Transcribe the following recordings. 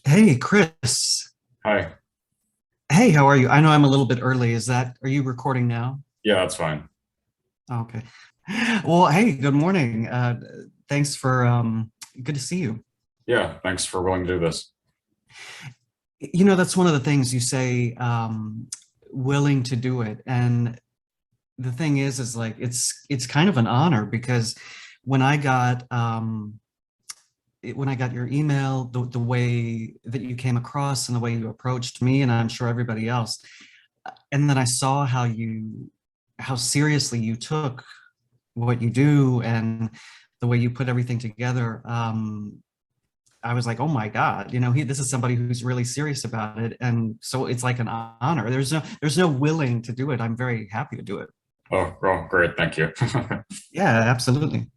Hey, Chris. Hi. Hey, how are you? I know I'm a little bit early. Are you recording now? Yeah, that's fine. Okay. Well, hey, good morning. Thanks for, good to see you. Yeah, thanks for willing to do this. That's one of the things you say, willing to do it. And the thing is like, it's kind of an honor because when I got, when I got your email, the way that you came across and the way you approached me, and I'm sure everybody else, and then I saw how seriously you took what you do and the way you put everything together. I was like, oh my God, this is somebody who's really serious about it. And so it's like an honor. There's no willing to do it. I'm very happy to do it. Oh, great, thank you. Yeah, absolutely.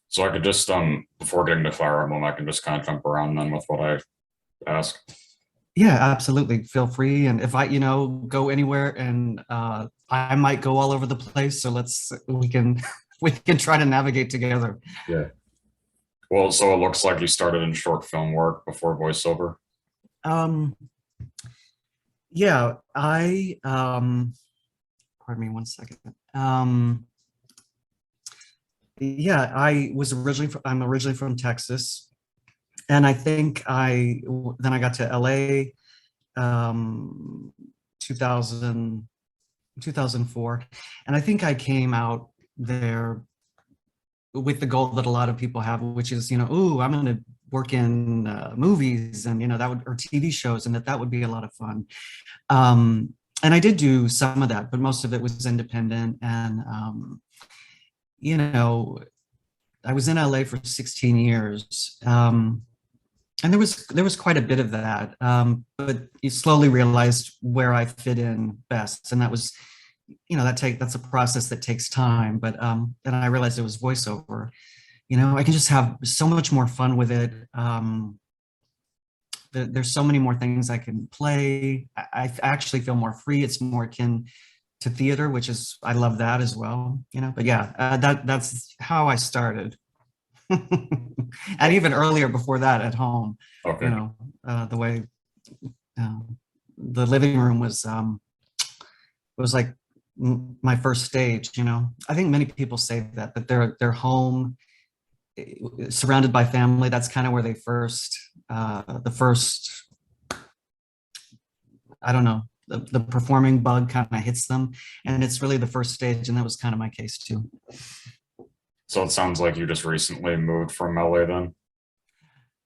So I could just before getting to Fire Emblem, I can just kind of jump around then with what I ask. Yeah, absolutely. Feel free. And if I, go anywhere and I might go all over the place. So we can, we can try to navigate together. Yeah. Well, so it looks like you started in short film work before voiceover. Um, yeah, pardon me one second. Yeah, I'm originally from Texas, and I think then I got to LA, 2000, 2004, and I think I came out there with the goal that a lot of people have, which is, ooh, I'm going to work in movies, and that would, or TV shows, and that would be a lot of fun. And I did do some of that, but most of it was independent. And you know, I was in LA for 16 years. And there was quite a bit of that. But you slowly realized where I fit in best. And that was, that's a process that takes time. But then I realized it was voiceover. I can just have so much more fun with it. There's so many more things I can play. I actually feel more free. It's more akin to theater, which is, I love that as well. But yeah, that's how I started. And Oh, even earlier before that at home, you okay. know, the way uh, the living room was like my first stage. I think many people say that their home, surrounded by family, that's kind of where they first, the first, I don't know, the performing bug kind of hits them, and it's really the first stage, and that was kind of my case too. So it sounds like you just recently moved from LA then.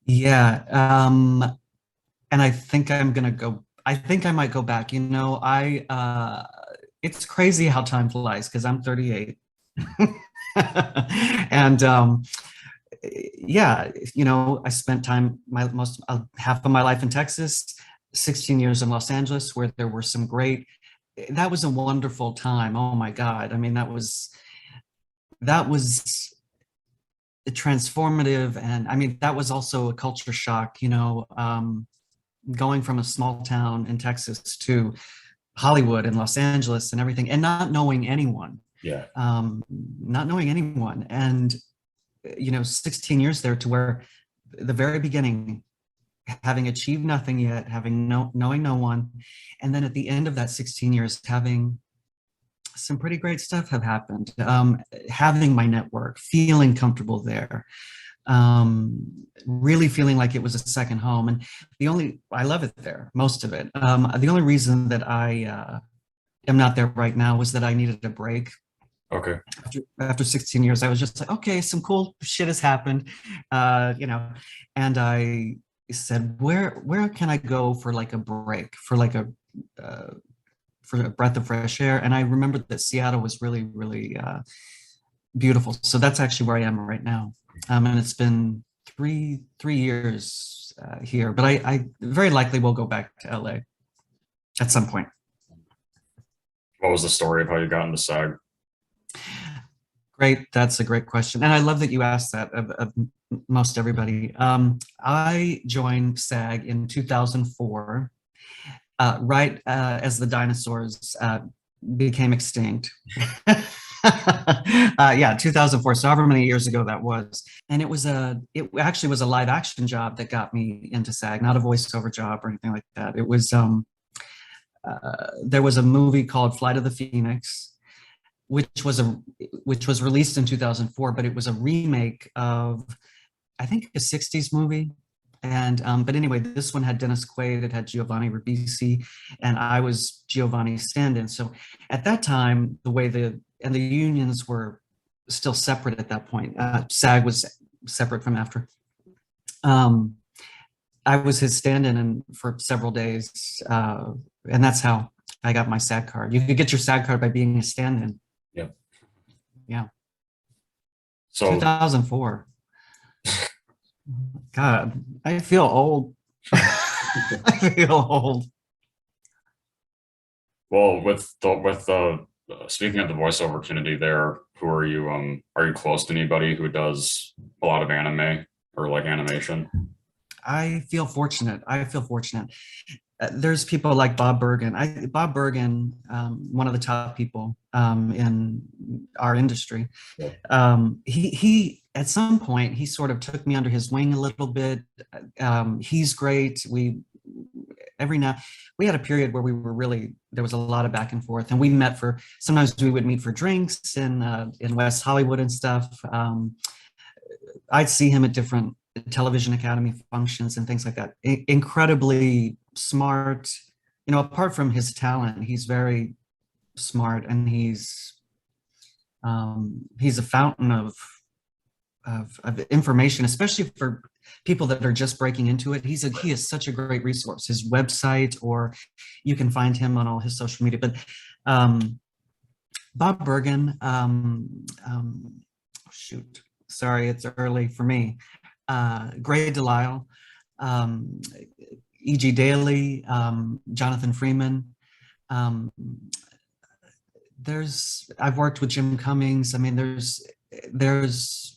Yeah. And I think I'm gonna go. I think I might go back. It's crazy how time flies because I'm 38. And yeah, I spent time my most half of my life in Texas, 16 years in Los Angeles, where there were some great. That was a wonderful time. Oh my God! I mean, that was transformative, and I mean that was also a culture shock. Going from a small town in Texas to Hollywood and Los Angeles and everything, and not knowing anyone, Yeah. not knowing anyone, and 16 years there to where the very beginning, having achieved nothing yet, having knowing no one, and then at the end of that 16 years, having some pretty great stuff have happened. Having my network, feeling comfortable there, really feeling like it was a second home. And I love it there, most of it. The only reason that I am not there right now was that I needed a break. Okay. After 16 years, I was just like, okay, some cool shit has happened, uh, you know, and I said, where can I go for like a break, uh, for a breath of fresh air? And I remembered that Seattle was really, really beautiful. So that's actually where I am right now. And it's been three years here, but I very likely will go back to LA at some point. What was the story of how you got into SAG? Great, that's a great question, and I love that you asked that of most everybody. I joined SAG in 2004, right as the dinosaurs became extinct. Yeah, 2004, so however many years ago that was. And it actually was a live action job that got me into SAG, not a voiceover job or anything like that. It was, there was a movie called Flight of the Phoenix, which was a which was released in 2004, but it was a remake of, I think, a 60s movie. And but anyway, this one had Dennis Quaid, it had Giovanni Ribisi, and I was Giovanni's stand-in. So at that time, the unions were still separate at that point. SAG was separate from AFTRA. Um, I was his stand-in and for several days, and that's how I got my SAG card. You could get your SAG card by being a stand-in. Yep. Yeah. So 2004. God, I feel old. I feel old. well, with the speaking of the voiceover community there, who are you close to anybody who does a lot of anime or like animation? I feel fortunate. I feel fortunate. There's people like Bob Bergen. Bob Bergen, one of the top people in our industry. Yeah. He at some point he sort of took me under his wing a little bit. He's great. Every now we had a period where there was a lot of back and forth, and we met for sometimes we would meet for drinks in West Hollywood and stuff. I'd see him at different television academy functions and things like that. Incredibly smart, apart from his talent, he's very smart, and he's a fountain of information, especially for people that are just breaking into it. He is such a great resource. His website, or you can find him on all his social media. But Bob Bergen, shoot, sorry, it's early for me. Gray Delisle, E.G. Daly, Jonathan Freeman. I've worked with Jim Cummings. I mean, there's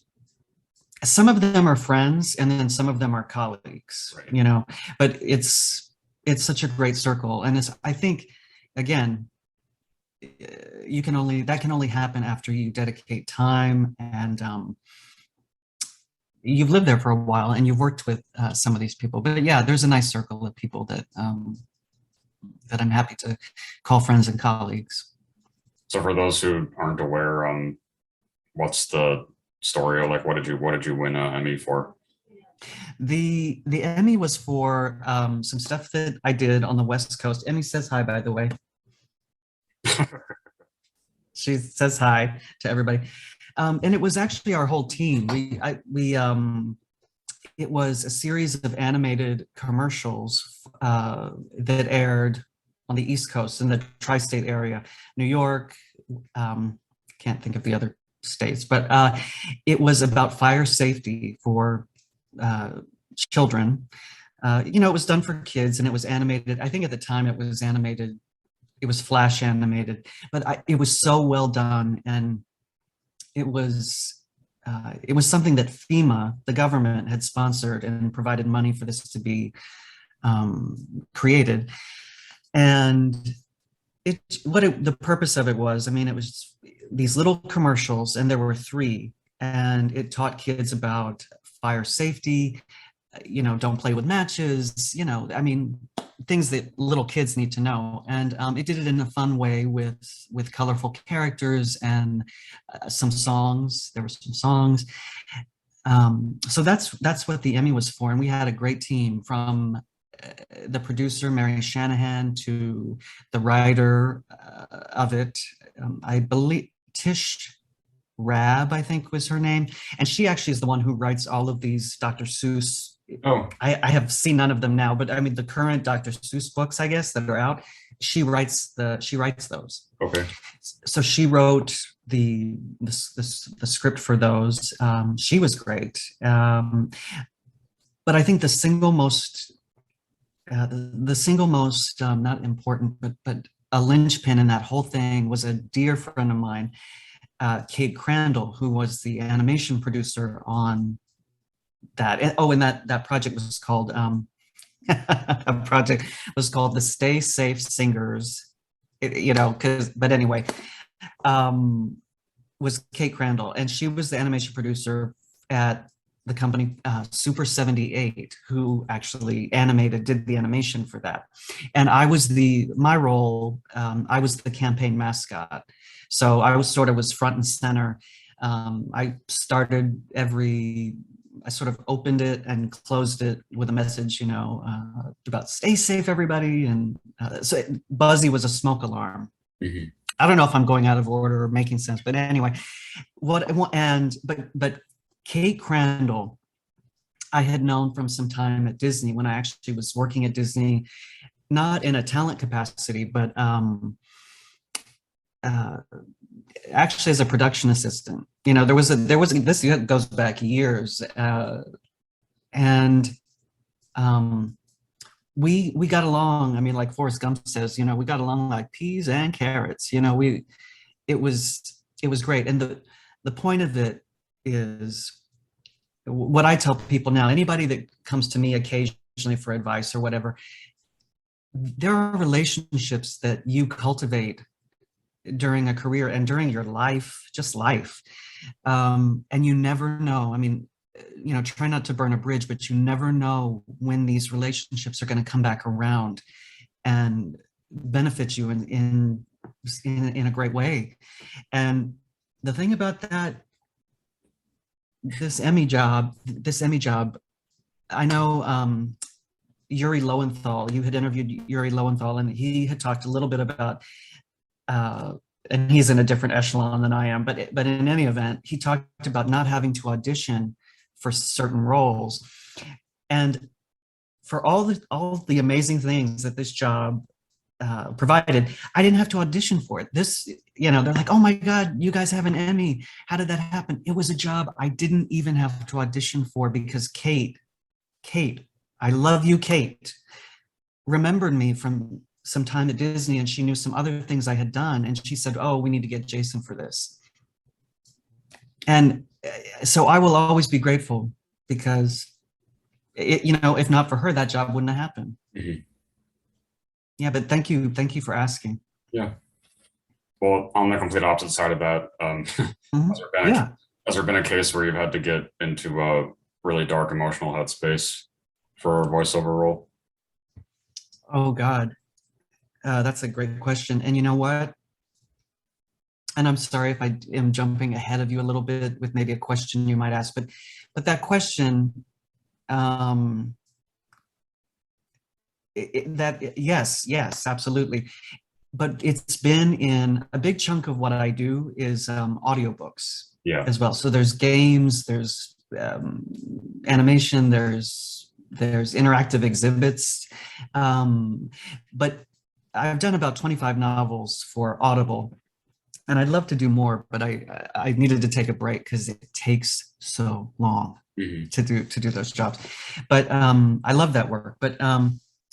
some of them are friends, and then some of them are colleagues, Right. But it's such a great circle. And I think, again, that can only happen after you dedicate time, and you've lived there for a while, and you've worked with some of these people. But yeah, there's a nice circle of people that I'm happy to call friends and colleagues. So for those who aren't aware, what's the story, or like what did you win an Emmy for? The Emmy was for some stuff that I did on the West Coast. Emmy says hi, by the way. She says hi to everybody. And it was actually our whole team. It was a series of animated commercials that aired on the East Coast in the tri-state area, New York. Can't think of the other states, but it was about fire safety for children. It was done for kids, and it was animated. I think at the time it was animated. It was flash animated, but it was so well done, and it was something that FEMA, the government, had sponsored and provided money for this to be created. And the purpose of it was, I mean, it was these little commercials, and there were 3, and it taught kids about fire safety, don't play with matches, I mean, things that little kids need to know. And it did it in a fun way with colorful characters and some songs. There were some songs. So that's what the Emmy was for. And we had a great team, from the producer, Mary Shanahan, to the writer of it. I believe Tish Rab, I think was her name. And she actually is the one who writes all of these Dr. Seuss. Oh, I have seen none of them now, but I mean, the current Dr. Seuss books, I guess, that are out, she writes those. okay. So she wrote the script for those. She was great. But I think the single most not important, but a linchpin in that whole thing was a dear friend of mine, Kate Crandall, who was the animation producer on that. And that project was called the Stay Safe Singers. But anyway, was Kate Crandall, and she was the animation producer at the company Super 78, who actually did the animation for that. And I was my role, I was the campaign mascot. So I was front and center. I sort of opened it and closed it with a message, about stay safe, everybody. And so Buzzy was a smoke alarm. Mm-hmm. I don't know if I'm going out of order or making sense, but anyway, but Kate Crandall, I had known from some time at Disney when I actually was working at Disney, not in a talent capacity, but actually as a production assistant. This goes back years, and we got along. I mean, like Forrest Gump says, we got along like peas and carrots. It was great. And the point of it is what I tell people now, anybody that comes to me occasionally for advice or whatever, there are relationships that you cultivate during a career and during your life, just life. And you never know. I mean, try not to burn a bridge, but you never know when these relationships are going to come back around and benefit you in a great way. And the thing about that, this Emmy job, I know Yuri Lowenthal, you had interviewed Yuri Lowenthal, and he had talked a little bit about, and he's in a different echelon than I am, but in any event, he talked about not having to audition for certain roles. And for all the amazing things that this job provided, I didn't have to audition for it. They're like, oh my God, you guys have an Emmy. How did that happen? It was a job I didn't even have to audition for because Kate, I love you, Kate, remembered me from some time at Disney, and she knew some other things I had done. And she said, oh, we need to get Jason for this. And so I will always be grateful because, if not for her, that job wouldn't have happened. Mm-hmm. Yeah, but thank you for asking. Yeah. Well, on the complete opposite side of that, Mm-hmm. has there been a case where you've had to get into a really dark emotional headspace for a voiceover role? Oh God, that's a great question. And you know what? And I'm sorry if I am jumping ahead of you a little bit with maybe a question you might ask, but that question, yes, absolutely. But it's been in a big chunk of what I do is audiobooks as well. So there's games, there's animation, there's interactive exhibits. But I've done about 25 novels for Audible, and I'd love to do more, but I needed to take a break because it takes so long to do those jobs. But I love that work. But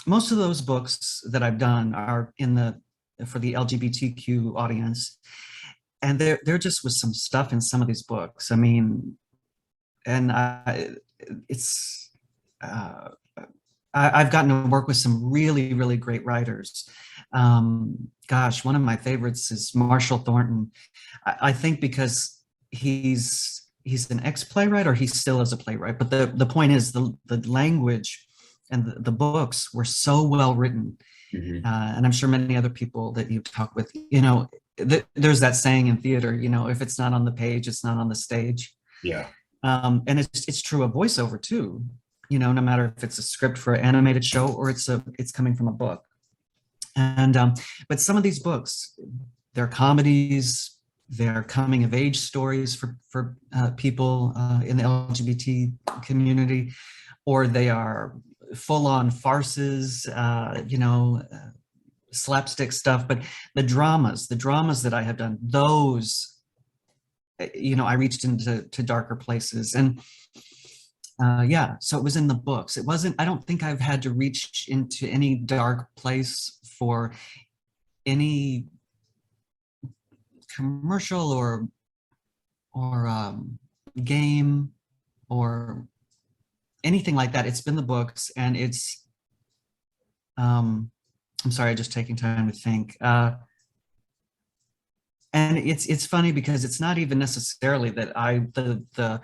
most of those books that I've done are for the LGBTQ audience, and there just was some stuff in some of these books. I mean, and I've gotten to work with some really, really great writers. Gosh, one of my favorites is Marshall Thornton. I think because he's an ex-playwright, or he still is a playwright. But the point is the language and the books were so well written. And I'm sure many other people that you've talked with, there's that saying in theater, if it's not on the page, it's not on the stage. Yeah. And it's true of voiceover too. No matter if it's a script for an animated show or it's coming from a book. And but some of these books, they're comedies, they're coming of age stories for people in the LGBT community, or they are full-on farces, slapstick stuff. But the dramas that I have done, those, I reached into darker places. And so it was in the books. It wasn't, I don't think I've had to reach into any dark place for any commercial or game or anything like that. It's been the books, and it's I'm sorry, just taking time to think. And And it's funny because it's not even necessarily that the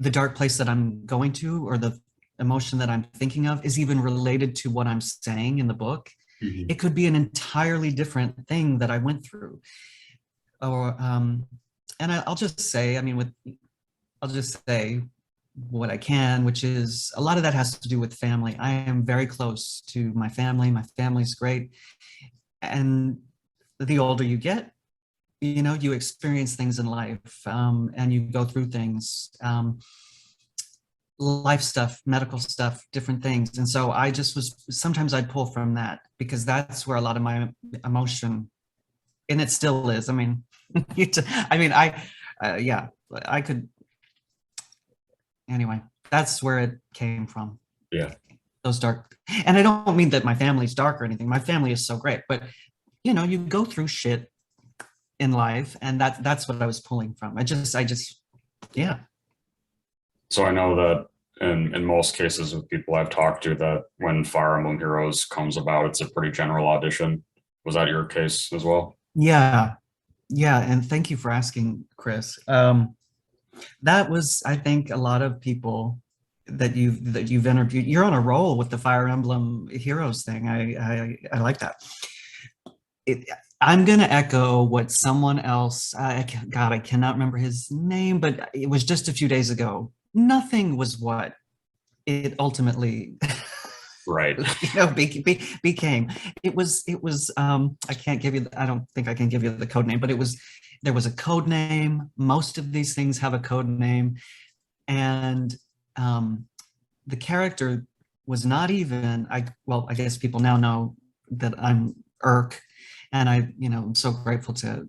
the dark place that I'm going to, or the emotion that I'm thinking of, is even related to what I'm saying in the book. Mhm. It could be an entirely different thing that I went through. Or and I'll just say, I mean, I'll just say what I can, which is a lot of that has to do with family. I am very close to my family. My family's great. And the older you get, you know, you experience things in life, and you go through things, life stuff, medical stuff, different things. And so I just was, sometimes I'd pull from that because that's where a lot of my emotion, and it still is. I mean, I mean, yeah, I could, anyway, that's where it came from. Yeah. Those dark, and I don't mean that my family's dark or anything. My family is so great, but you know, you go through shit in life, and that's what I was pulling from. I just, yeah. So I know that in most cases with people I've talked to, that when Fire Emblem Heroes comes about, it's a pretty general audition. Was that your case as well? Yeah, yeah, and thank you for asking, Chris. That was, I think, a lot of people that you've interviewed. You're on a roll with the Fire Emblem Heroes thing. I like that. I'm going to echo what someone else. God, I cannot remember his name, but it was just a few days ago. Nothing was what it ultimately Right. you know, became. It was I can't give you, I don't think I can give you the code name, but there was a code name. Most of these things have a code name. And the character was not even, well, I guess people now know that I'm Irk, and you know, I'm so grateful to,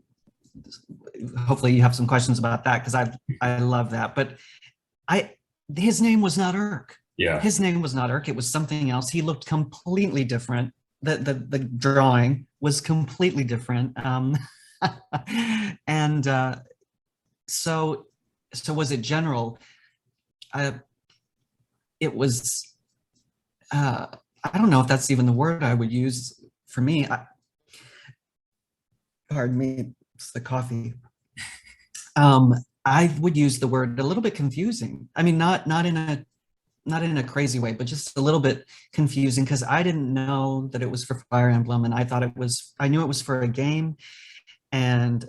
hopefully you have some questions about that, because I love that. But his name was not Irk. Yeah. His name was not Irk. It was something else. He looked completely different. The drawing was completely different. And so was it general? It was, I don't know if that's even the word I would use for me. Pardon me, it's the coffee. I would use the word a little bit confusing. I mean, not in a crazy way, but just a little bit confusing, because I didn't know that it was for Fire Emblem, and I knew it was for a game. And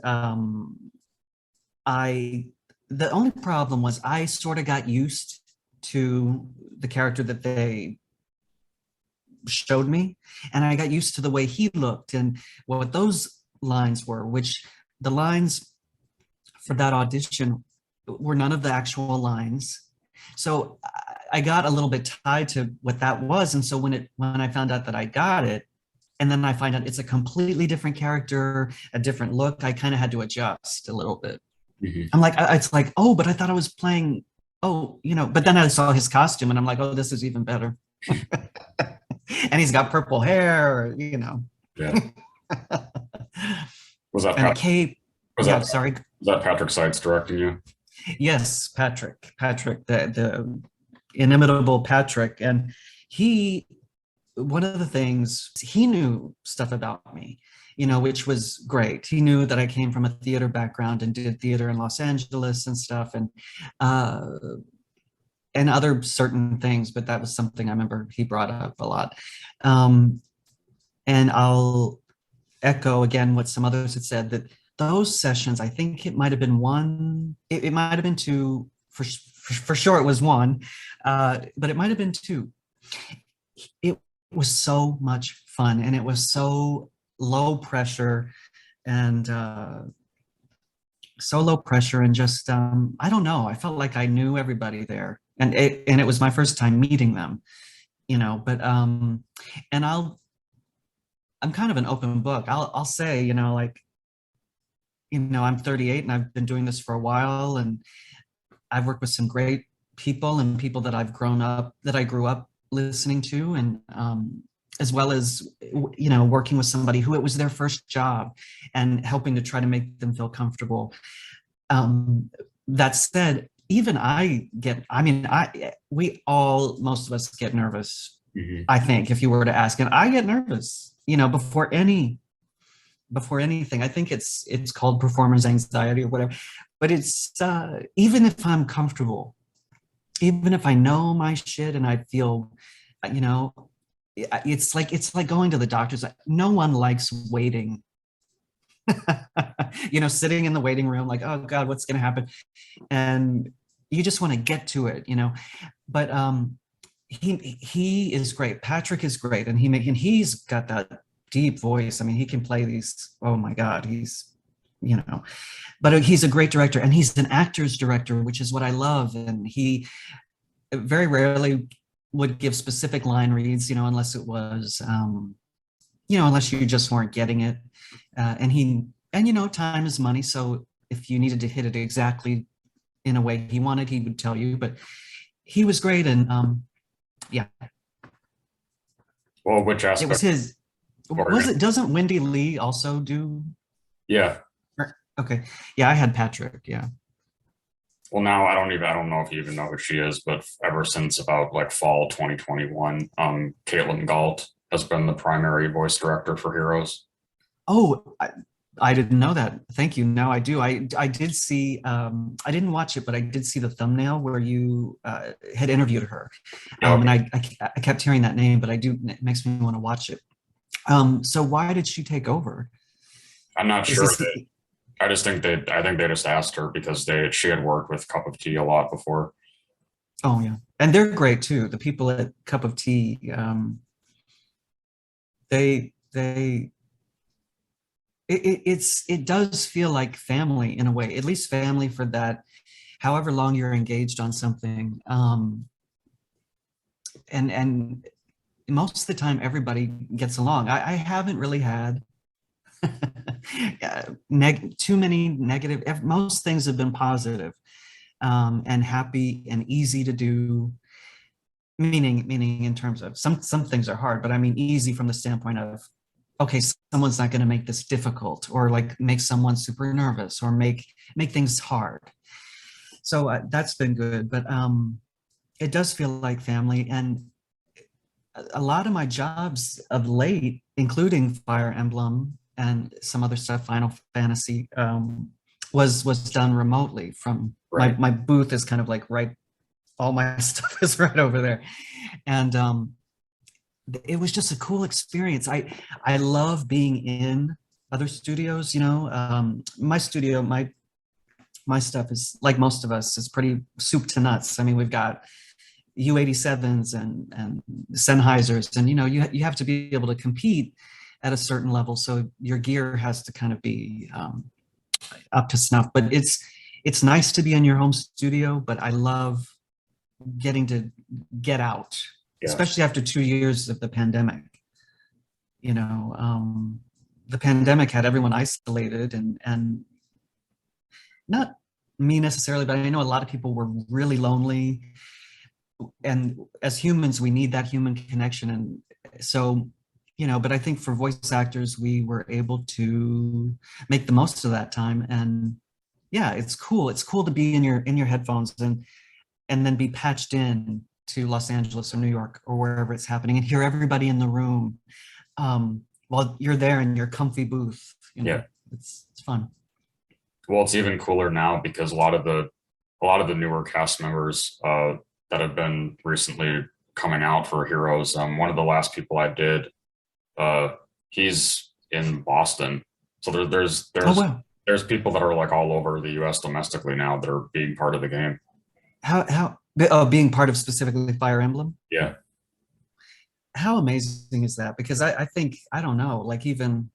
the only problem was I sort of got used to the character that they showed me, and I got used to the way he looked and what those lines were, which the lines for that audition were none of the actual lines. So I got a little bit tied to what that was. And so when I found out that I got it, and then I find out it's a completely different character, a different look, I kind of had to adjust a little bit. Mhm. I'm like, it's like, oh, but I thought I was playing, oh, you know, but then I saw his costume and I'm like, oh, this is even better. And he's got purple hair, you know. Yeah. Was that And a Pat- cape. was Yeah, that sorry. was that Patrick Seitz directing you? Yes, Patrick, the inimitable Patrick. And one of the things, he knew stuff about me, you know, which was great. He knew that I came from a theater background and did theater in Los Angeles and stuff, and other certain things, but that was something I remember he brought up a lot. And I'll echo again what some others had said, that those sessions, I think it might have been one, it might have been two, for sure it was one, but it might have been two. It was so much fun, and it was so low pressure, and just, I don't know, I felt like I knew everybody there, and it was my first time meeting them, you know. But and I'm kind of an open book. I'll say, you know, like, you know, I'm 38 and I've been doing this for a while, and I've worked with some great people, and people that I grew up listening to, and as well as, you know, working with somebody who it was their first job and helping to try to make them feel comfortable. That said, even most of us get nervous. Mhm. I think if you were to ask, and I get nervous, you know, before any before anything. I think it's called performance anxiety or whatever. But it's even if I'm comfortable, even if I know my shit and I feel, you know, it's like going to the doctor's. No one likes waiting. You know, sitting in the waiting room, like, oh God, what's gonna happen? And you just want to get to it, you know. But he is great. Patrick is great, and he's got that deep voice. I mean, he can play these. Oh my God, he's, you know. But he's a great director, and he's an actor's director, which is what I love. And he very rarely would give specific line reads, you know, unless it was, you know, unless you just weren't getting it. And you know, time is money. So if you needed to hit it exactly in a way he wanted, he would tell you. But he was great, and yeah, Well, which it was aspect? his. Was it? Doesn't Wendy Lee also do? Yeah. Okay, yeah, I had Patrick. Yeah. Well, now I don't know if you even know who she is, but ever since about like fall 2021, Caitlin Galt has been the primary voice director for Heroes. Oh, I didn't know that. Thank you. Now I do. I did see. I didn't watch it, but I did see the thumbnail where you had interviewed her, Yeah, and I kept hearing that name, but I do. It makes me want to watch it. So why did she take over? I'm not Is sure. this? I think they just asked her because she had worked with Cup of Tea a lot before. Oh yeah, and they're great too. The people at Cup of Tea, they it does feel like family in a way, at least family for that, however long you're engaged on something. And most of the time everybody gets along. I haven't really had too many negative. Most things have been positive, and happy and easy to do. Meaning in terms of some things are hard, but I mean easy from the standpoint of, okay, someone's not going to make this difficult, or like make someone super nervous, or make things hard. So that's been good. But it does feel like family. And a lot of my jobs of late, including Fire Emblem and some other stuff, Final Fantasy, was done remotely from Right. my booth is kind of like right, all my stuff is right over there. And it was just a cool experience. I love being in other studios, you know. My studio, my stuff is like most of us is pretty soup to nuts. I mean, we've got U87s and Sennheisers, and you know, you have to be able to compete at a certain level, so your gear has to kind of be up to snuff. But it's nice to be in your home studio, but I love getting to get out, Yes. especially after 2 years of the pandemic. You know, the pandemic had everyone isolated, and not me necessarily, but I know a lot of people were really lonely. And as humans, we need that human connection. And so, you know, but I think for voice actors, we were able to make the most of that time. And yeah, it's cool. It's cool to be in your headphones and then be patched in to Los Angeles or New York or wherever it's happening, and hear everybody in the room while you're there in your comfy booth. You know, Yeah. it's fun. Well, it's even cooler now because a lot of the newer cast members that have been recently coming out for Heroes. One of the last people I did, uh, he's in Boston. So Oh wow. there's people that are like all over the U.S. domestically now that are being part of the game. How being part of specifically Fire Emblem? Yeah. How amazing is that? Because I think, I don't know, like even,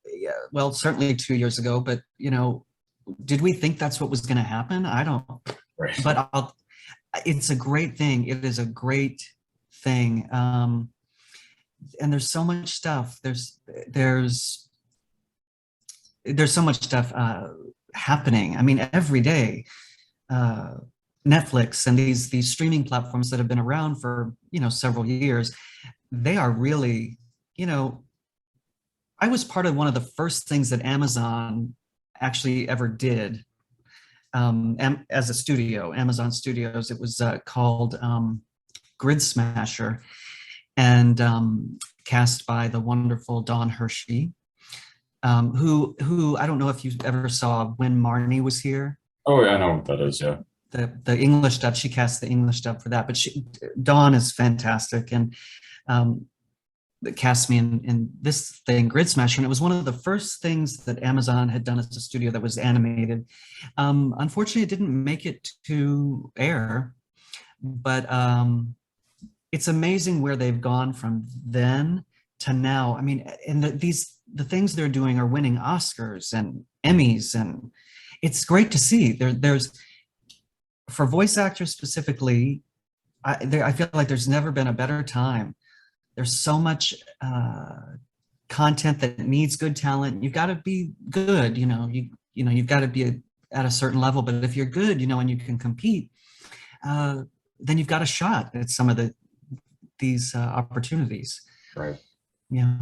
yeah, well, certainly 2 years ago, but you know, did we think that's what was going to happen? I don't. Right. But it's a great thing. It is a great thing. And there's so much stuff. There's so much stuff happening. I mean, every day. Netflix and these streaming platforms that have been around for, you know, several years, they are really, you know, I was part of one of the first things that Amazon actually ever did, as a studio, Amazon Studios. It was called Grid Smasher, and cast by the wonderful Dawn Hershey. who I don't know if you ever saw when Marnie was here. Oh yeah, I know what that is. Yeah. The English dub, she cast the English dub for that, but Dawn is fantastic, and um, cast me in this thing, Grid Smasher, and it was one of the first things that Amazon had done as a studio that was animated. Unfortunately, it didn't make it to air, but it's amazing where they've gone from then to now. I mean, and the things they're doing are winning Oscars and Emmys, and it's great to see. There's for voice actors specifically, I feel like there's never been a better time. There's so much content that needs good talent. You've got to be good, you've got to be at a certain level. But if you're good, and you can compete, then you've got a shot at some of these opportunities. Right. Yeah.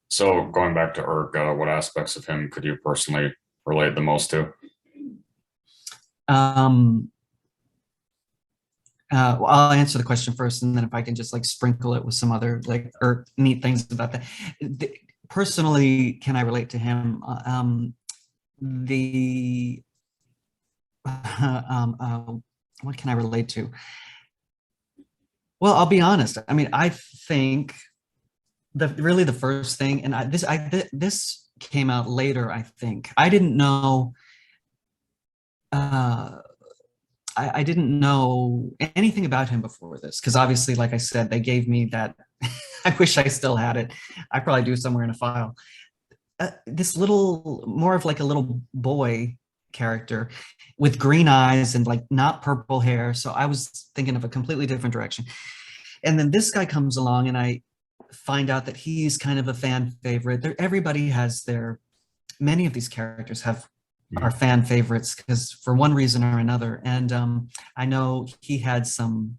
So going back to Urk, what aspects of him could you personally relate the most to? Well, I'll answer the question first, and then if I can just like sprinkle it with some other or neat things about that. Personally, can I relate to him? What can I relate to? Well, I'll be honest. I mean, I think the first thing, and this came out later. I think I didn't know. I didn't know anything about him before this, because obviously, like I said, they gave me that. I wish I still had it. I probably do somewhere in a file. This little, more of like a little boy character with green eyes and like not purple hair. So I was thinking of a completely different direction. And then this guy comes along, and I find out that he's kind of a fan favorite. Everybody has many of these characters are fan favorites because for one reason or another. And I know he had some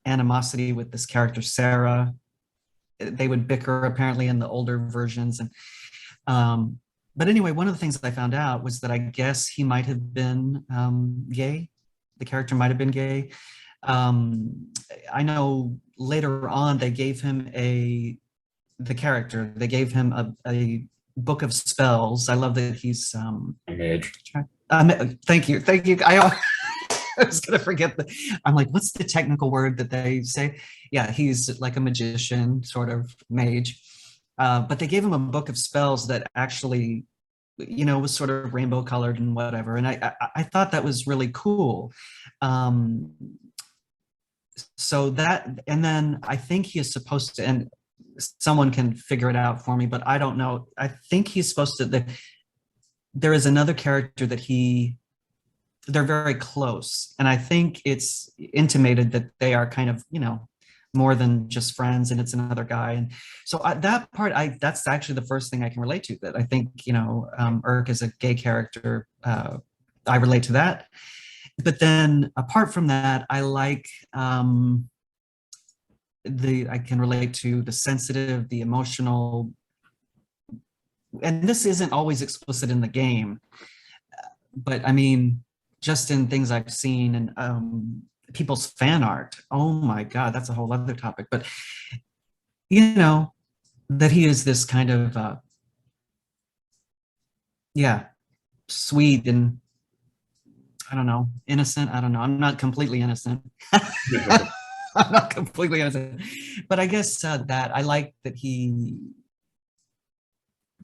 animosity with this character, Sarah. They would bicker apparently in the older versions. And but anyway, one of the things I found out was that I guess he might have been gay. The character might have been gay. I know later on they gave him they gave him a book of spells. I love that he's A mage. Thank you. I was gonna forget I'm like, what's the technical word that they say? Yeah, he's like a magician, sort of mage. But they gave him a book of spells that actually, was sort of rainbow colored and whatever. And I thought that was really cool. So that, and then I think he is supposed to, and someone can figure it out for me, but I don't know. I think he's supposed to, there is another character that they're very close. And I think it's intimated that they are kind of, more than just friends, and it's another guy. And so that part, that's actually the first thing I can relate to, that I think, Urk is a gay character. I relate to that. But then apart from that, I like, I can relate to the sensitive, the emotional, and this isn't always explicit in the game, but I mean, just in things I've seen and people's fan art. Oh my God, that's a whole other topic. But, that he is this kind of, sweet and, I don't know, innocent. I don't know. I'm not completely innocent. I'm not completely innocent. But I guess that I like that he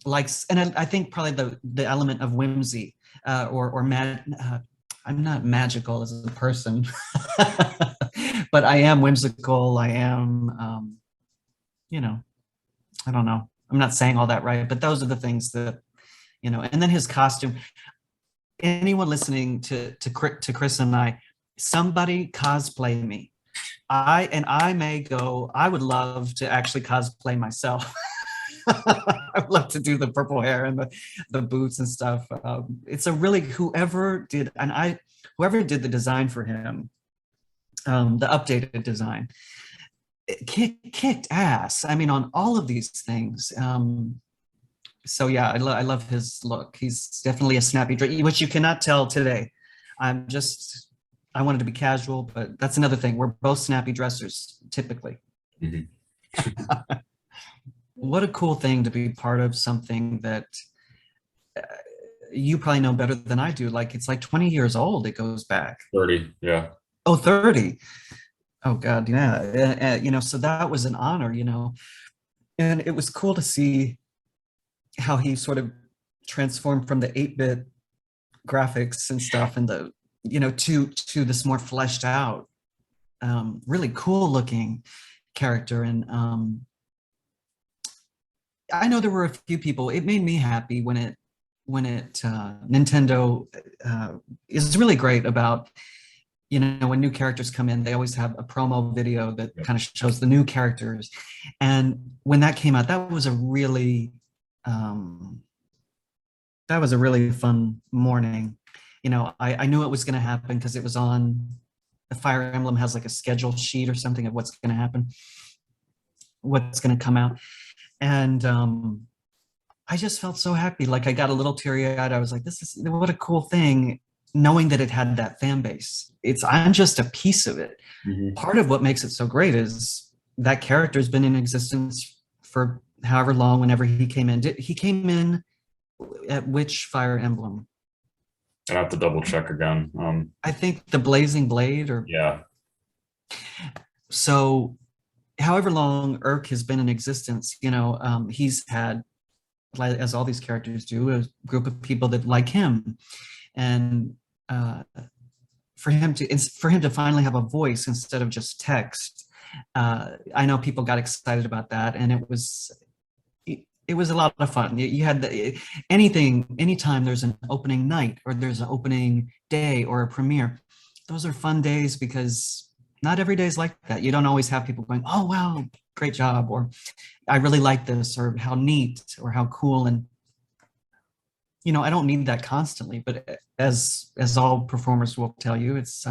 likes, and I think probably the element of whimsy or mad. I'm not magical as a person, but I am whimsical. I am, I don't know. I'm not saying all that right, but those are the things that, and then his costume. Anyone listening to Chris and I, somebody cosplay me. I would love to actually cosplay myself. I'd love to do the purple hair and the boots and stuff. It's a really, whoever did the design for him, the updated design, it kicked ass. I mean, on all of these things. So yeah, I love his look. He's definitely a snappy dress, which you cannot tell today. I wanted to be casual, but that's another thing. We're both snappy dressers, typically. Mm-hmm. What a cool thing to be part of something that you probably know better than I do. Like it's like 20 years old. It goes back. 30, yeah. Oh, 30. Oh God, yeah. So that was an honor, and it was cool to see how he sort of transformed from the 8-bit graphics and stuff and the, to this more fleshed out, really cool looking character. And I know there were a few people, it made me happy when Nintendo is really great about, when new characters come in, they always have a promo video that kind of shows the new characters. And when that came out, um, that was a really fun morning. I knew it was going to happen because it was on the Fire Emblem has like a schedule sheet or something of what's going to happen, what's going to come out. And I just felt so happy. Like I got a little teary-eyed. I was like, what a cool thing, knowing that it had that fan base. I'm just a piece of it. Mm-hmm. Part of what makes it so great is that character has been in existence for however long, whenever he came in. He came in at which Fire Emblem? I have to double check again. I think the Blazing Blade, or yeah. So however long Urk has been in existence, he's had, as all these characters do, a group of people that like him. And for him to finally have a voice instead of just text, I know people got excited about that, and it was a lot of fun. You had anytime there's an opening night or there's an opening day or a premiere, those are fun days because not every day is like that. You don't always have people going, oh, wow, great job, or I really like this, or how neat, or how cool. And, I don't need that constantly, but as all performers will tell you, it's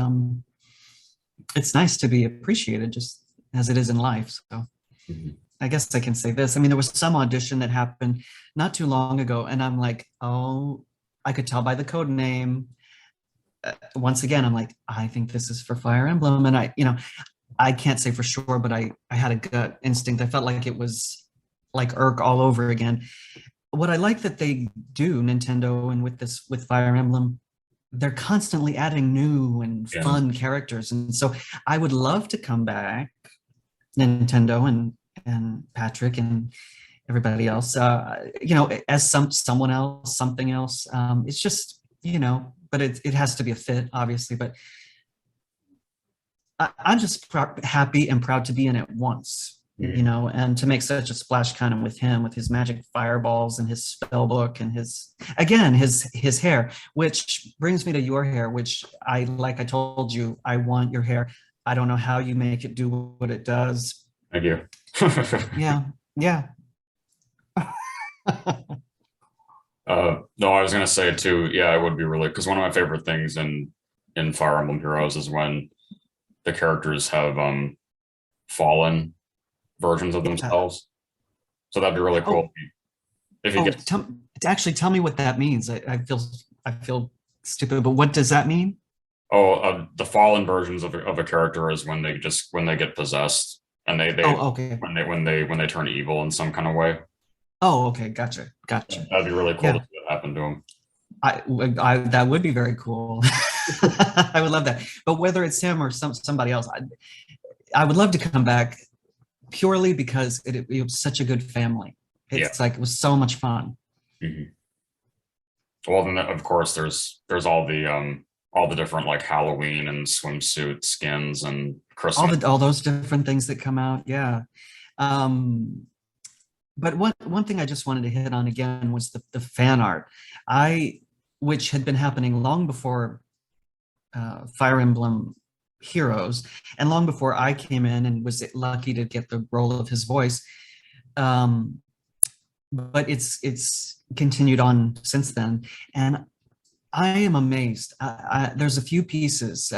nice to be appreciated just as it is in life. So Mm-hmm. I guess I can say this. I mean, there was some audition that happened not too long ago, and I'm like, oh, I could tell by the code name. Once again, I'm like, I think this is for Fire Emblem. And I can't say for sure, but I had a gut instinct. I felt like it was like Urk all over again. What I like that they do, Nintendo, and with Fire Emblem, they're constantly adding new and fun characters. And so I would love to come back, Nintendo and Patrick and everybody else, as someone else, something else. It's just, but it has to be a fit, obviously. But I'm just happy and proud to be in it once, and to make such a splash kind of with him, with his magic fireballs and his spell book and his hair, which brings me to your hair, which I told you, I want your hair. I don't know how you make it do what it does. Thank you. Yeah. No, I was gonna say too. Yeah, it would be really, because one of my favorite things in Fire Emblem Heroes is when the characters have fallen versions of themselves. So that'd be really cool if you get. Tell me what that means. I feel stupid, but what does that mean? Oh, the fallen versions of a character is when they get possessed, and they okay. when they turn evil in some kind of way. Oh, okay, gotcha. That'd be really cool to see what happened to him. I that would be very cool. I would love that. But whether it's him or somebody else, I would love to come back purely because it was such a good family. It's like, it was so much fun. Mm-hmm. Well, then of course there's all the different like Halloween and swimsuit skins and Christmas. All those different things that come out. Yeah. But one thing I just wanted to hit on again was the fan art, which had been happening long before Fire Emblem Heroes, and long before I came in and was lucky to get the role of his voice. But it's continued on since then, and I am amazed. There's a few pieces.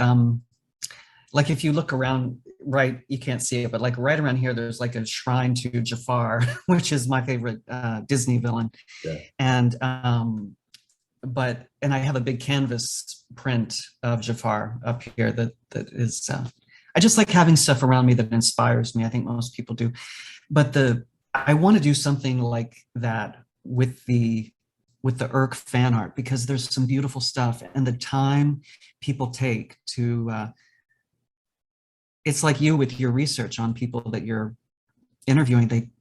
Like if you look around, right, you can't see it, but like right around here, there's like a shrine to Jafar, which is my favorite Disney villain. Yeah. And I have a big canvas print of Jafar up here that is, I just like having stuff around me that inspires me. I think most people do. But I want to do something like that with the with the Irk fan art, because there's some beautiful stuff, and the time people take to, it's like you with your research on people that you're interviewing.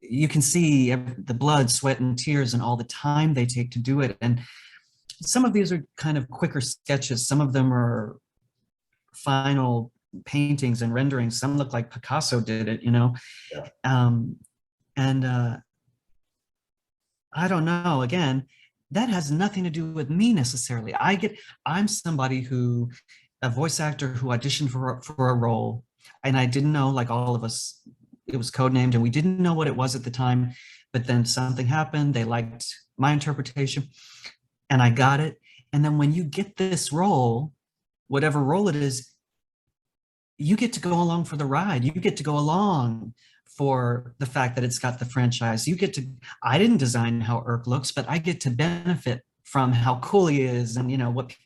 You can see the blood, sweat, and tears and all the time they take to do it. And some of these are kind of quicker sketches. Some of them are final paintings and renderings. Some look like Picasso did it, Yeah. And I don't know, again, that has nothing to do with me necessarily. I'm somebody who, a voice actor who auditioned for a role, and I didn't know, like all of us, it was codenamed, and we didn't know what it was at the time, but then something happened, they liked my interpretation, and I got it. And then when you get this role, whatever role it is, you get to go along for the ride. You get to go along for the fact that it's got the franchise. I didn't design how Irk looks, but I get to benefit from how cool he is, and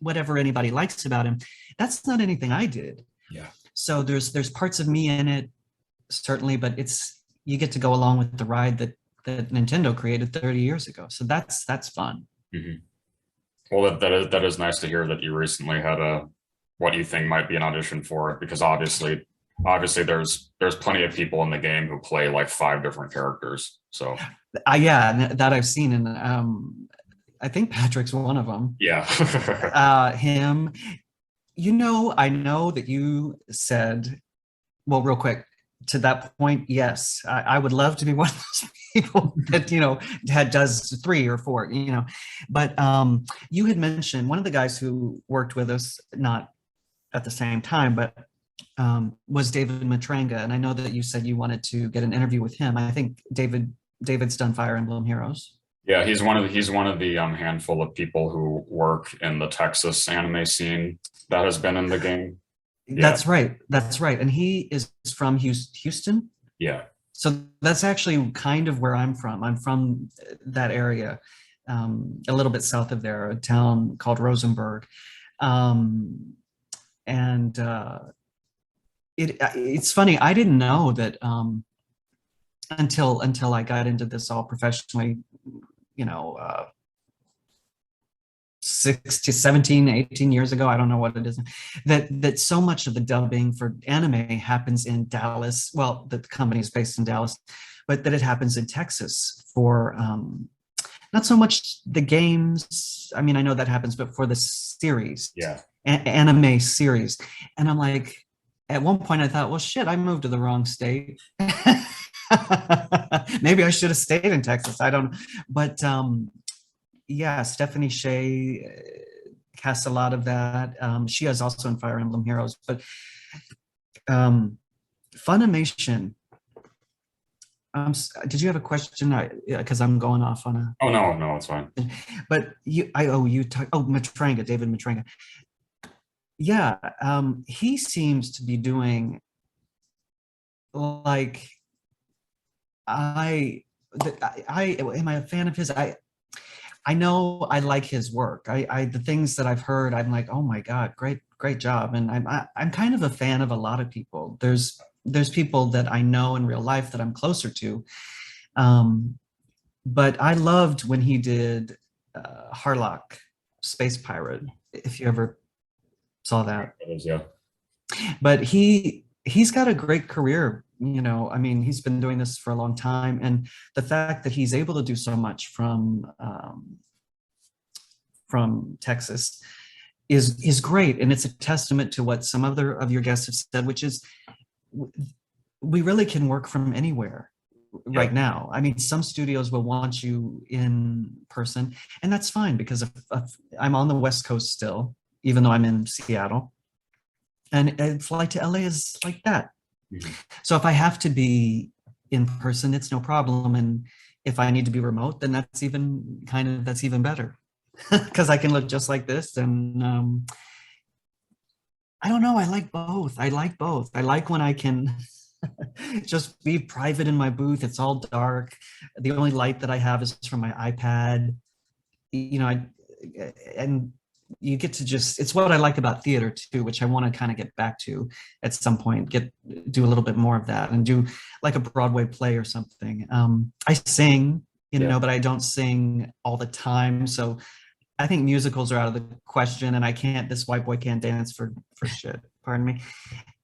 whatever anybody likes about him. That's not anything I did. Yeah. So there's parts of me in it, certainly, but you get to go along with the ride that Nintendo created 30 years ago. So that's fun. Mm-hmm. Well, that is nice to hear that you recently had what you think might be an audition for it, because obviously there's plenty of people in the game who play like 5 different characters. So yeah, that I've seen, and I think Patrick's one of them. Yeah. Him. I know that you said, well, real quick, to that point, yes, I would love to be one of those people that does 3 or 4, but you had mentioned one of the guys who worked with us, not at the same time, but was David Matranga. And I know that you said you wanted to get an interview with him. I think David's done Fire Emblem Heroes. Yeah, he's one of the handful of people who work in the Texas anime scene that has been in the game. Yeah. That's right. And he is from Houston. Yeah. So that's actually kind of where I'm from. I'm from that area, a little bit south of there, a town called Rosenberg. It's funny, I didn't know that until I got into this all professionally, 17, 18 years ago, I don't know what it is, that so much of the dubbing for anime happens in Dallas. Well, the company is based in Dallas, but that it happens in Texas for not so much the games. I mean, I know that happens, but for the series, anime series. And I'm like, at one point I thought, well, shit, I moved to the wrong state. Maybe I should have stayed in Texas. I don't know. But yeah, Stephanie Shea casts a lot of that. She is also in Fire Emblem Heroes. But Funimation. Did you have a question? Because I'm going off on a. Oh no, it's fine. But Matranga, David Matranga. Yeah, he seems to be doing like am I a fan of his? I know I like his work. The things that I've heard, I'm like, oh my God, great job. And I'm kind of a fan of a lot of people. There's people that I know in real life that I'm closer to. But I loved when he did Harlock, Space Pirate, if you ever saw that. Yeah. But he's got a great career. I mean, he's been doing this for a long time, and the fact that he's able to do so much from Texas is great, and it's a testament to what some other of your guests have said, which is we really can work from anywhere right now. I mean, some studios will want you in person, and that's fine, because I'm on the West Coast still, even though I'm in Seattle, and a flight to LA is like that. Mm-hmm. So if I have to be in person, it's no problem. And if I need to be remote, then that's even better, because I can look just like this. And I don't know. I like both. I like when I can just be private in my booth. It's all dark. The only light that I have is from my iPad. And you get to it's what I like about theater too, which I want to kind of get back to at some point, do a little bit more of that and do like a Broadway play or something. I sing you Yeah. know, but I don't sing all the time. So I think musicals are out of the question, and I can't, this white boy can't dance for shit, pardon me,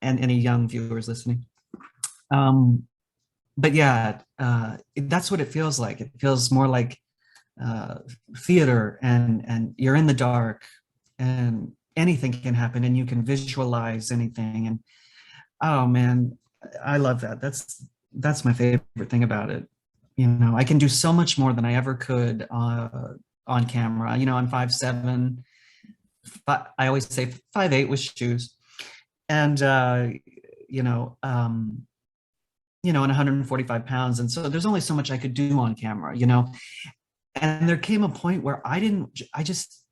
and any young viewers listening. But yeah, that's what it feels like. It feels more like uh, theater, and you're in the dark, and anything can happen, and you can visualize anything. And oh man, I love that. That's my favorite thing about it. You know, I can do so much more than I ever could on camera. You know, I'm 5'7", I always say 5'8" with shoes, and you know, and 145 pounds, and so there's only so much I could do on camera. You know, and there came a point where I just,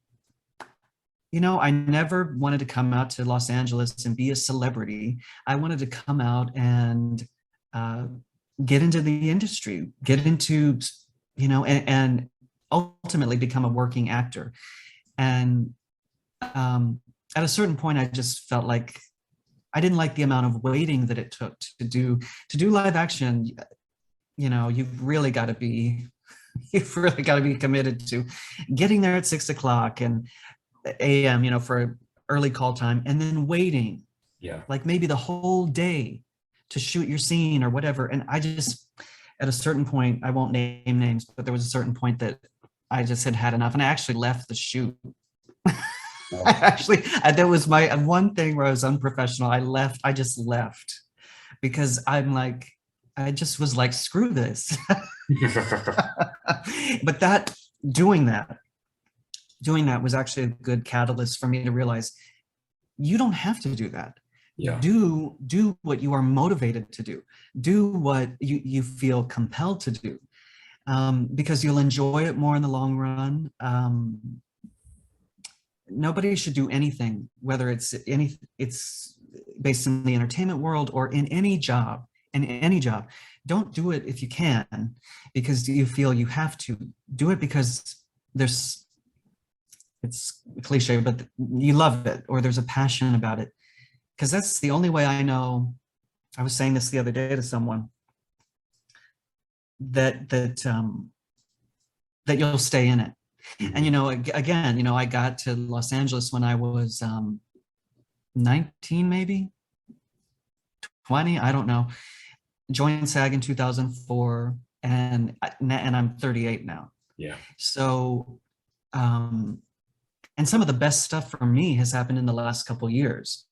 you know, I never wanted to come out to Los Angeles and be a celebrity. I wanted to come out and uh, get into the industry, get into, you know, and ultimately become a working actor. And at a certain point, I just felt like I didn't like the amount of waiting that it took to do live action. You know, you've really got to be committed to getting there at 6 o'clock and a.m., you know, for early call time, and then waiting, Yeah. like maybe the whole day to shoot your scene or whatever. And I just, at a certain point, I won't name names, but there was a certain point that I just had enough, and I actually left the shoot. That was my one thing where I was unprofessional. I just left because I just was like, screw this. But doing that was actually a good catalyst for me to realize you don't have to do that. Yeah. Do what you are motivated to do. Do what you feel compelled to do, because you'll enjoy it more in the long run. Nobody should do anything, whether it's based in the entertainment world or in any job. Don't do it if you can because you feel you have to. Do it because it's cliche, but you love it, or there's a passion about it, because that's the only way I know. I was saying this the other day to someone, that you'll stay in it. And, you know, again, you know, I got to Los Angeles when I was 19, maybe 20, I don't know. Joined SAG in 2004, and I'm 38 now. Yeah. So, and some of the best stuff for me has happened in the last couple of years.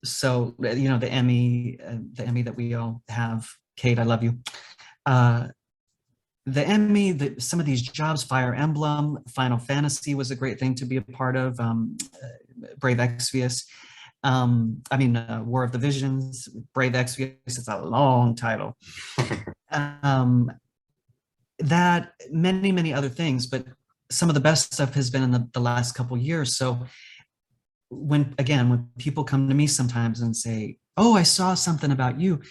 So, you know, the Emmy that we all have, Kate, I love you. The Emmy, some of these jobs, Fire Emblem, Final Fantasy was a great thing to be a part of. Brave Exvius. War of the Visions, Brave Exvius, it's a long title. That many other things, but some of the best stuff has been in the last couple of years. So when people come to me sometimes and say, oh, I saw something about you,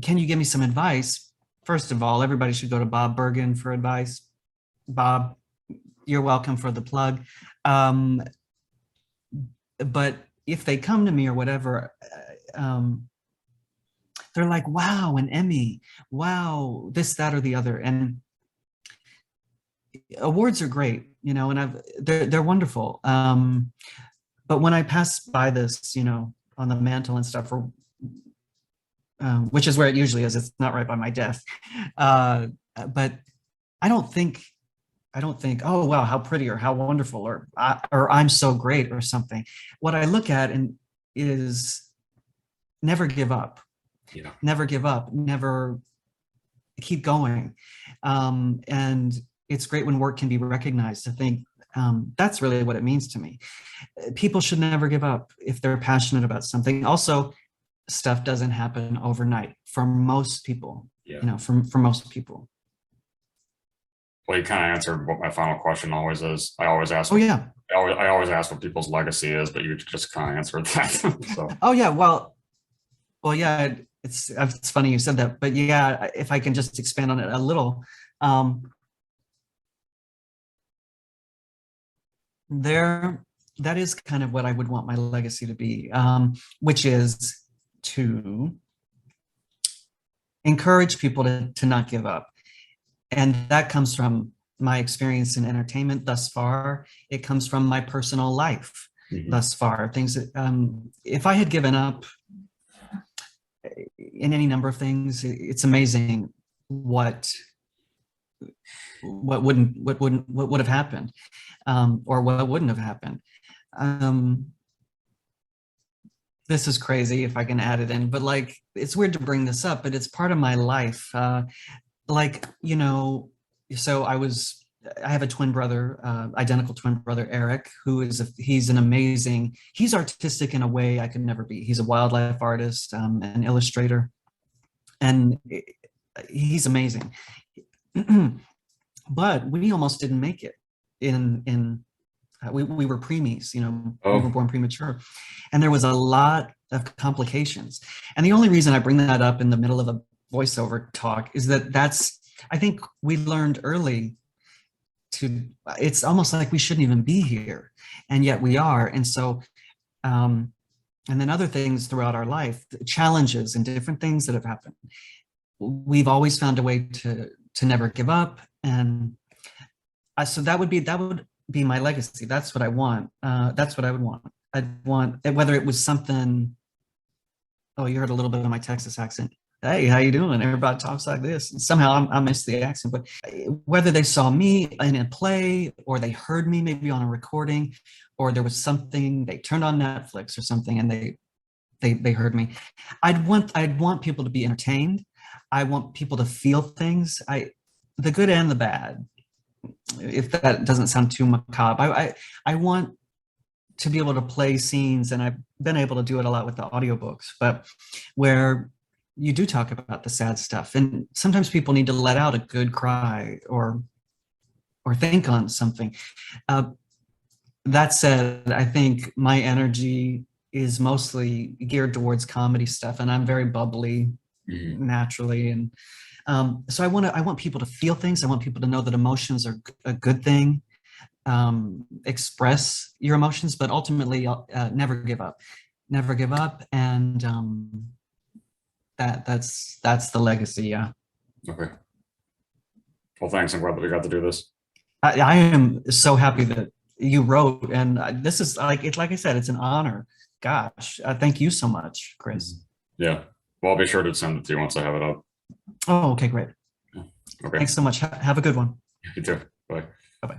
can you give me some advice? First of all, everybody should go to Bob Bergen for advice. Bob, you're welcome for the plug. But if they come to me or whatever, they're like, wow, an Emmy, wow, this, that, or the other. And awards are great, you know, and they're wonderful. But when I pass by this, you know, on the mantle and stuff, or which is where it usually is, it's not right by my desk. But I don't think, oh, wow, how pretty, or how wonderful, or I'm so great, or something. What I look at is never give up. Yeah. Never give up, never, keep going. And it's great when work can be recognized. I think that's really what it means to me. People should never give up if they're passionate about something. Also, stuff doesn't happen overnight for most people. Yeah. You know, for most people. Well, you kind of answered what my final question always is. I always ask. Oh yeah. I always ask what people's legacy is, but you just kind of answered that. So. Oh yeah. Well, yeah. It's funny you said that, but yeah, if I can just expand on it a little, that is kind of what I would want my legacy to be, which is to encourage people to not give up. And that comes from my experience in entertainment thus far. It comes from my personal life thus far. Things that, if I had given up in any number of things, it's amazing what would have happened, or what wouldn't have happened. This is crazy if I can add it in, but like, it's weird to bring this up, but it's part of my life. Like, you know, so I have a twin brother, identical twin brother, Eric, who he's artistic in a way I could never be. He's a wildlife artist, an illustrator, and he's amazing. But we almost didn't make it we were preemies, you know, we were born premature, and there was a lot of complications. And the only reason I bring that up in the middle of a voiceover talk is I think we learned early it's almost like we shouldn't even be here, and yet we are. And so, and then other things throughout our life, challenges and different things that have happened, we've always found a way to never give up. And so that would be my legacy. That's what I want. That's what I would want. I'd want, whether it was something, oh, you heard a little bit of my Texas accent. Hey, how you doing? Everybody talks like this. And somehow I miss the accent, but whether they saw me in a play, or they heard me maybe on a recording, or there was something, they turned on Netflix or something and they heard me. I'd want people to be entertained. I want people to feel things. The good and the bad, if that doesn't sound too macabre. I want to be able to play scenes, and I've been able to do it a lot with the audiobooks, but where you do talk about the sad stuff, and sometimes people need to let out a good cry or think on something. That said, I think my energy is mostly geared towards comedy stuff, and I'm very bubbly naturally, and so I want people to feel things. I want people to know that emotions are a good thing. Express your emotions, but ultimately never give up. Never give up, and that's the legacy. Yeah. Okay. Well, thanks. I'm glad that we got to do this. I am so happy that you wrote, and this is like I said, it's an honor. Gosh, thank you so much, Chris. Yeah. Well, I'll be sure to send it to you once I have it up. Oh, okay, great. Okay. Thanks so much. Have a good one. You too. Bye. Bye-bye.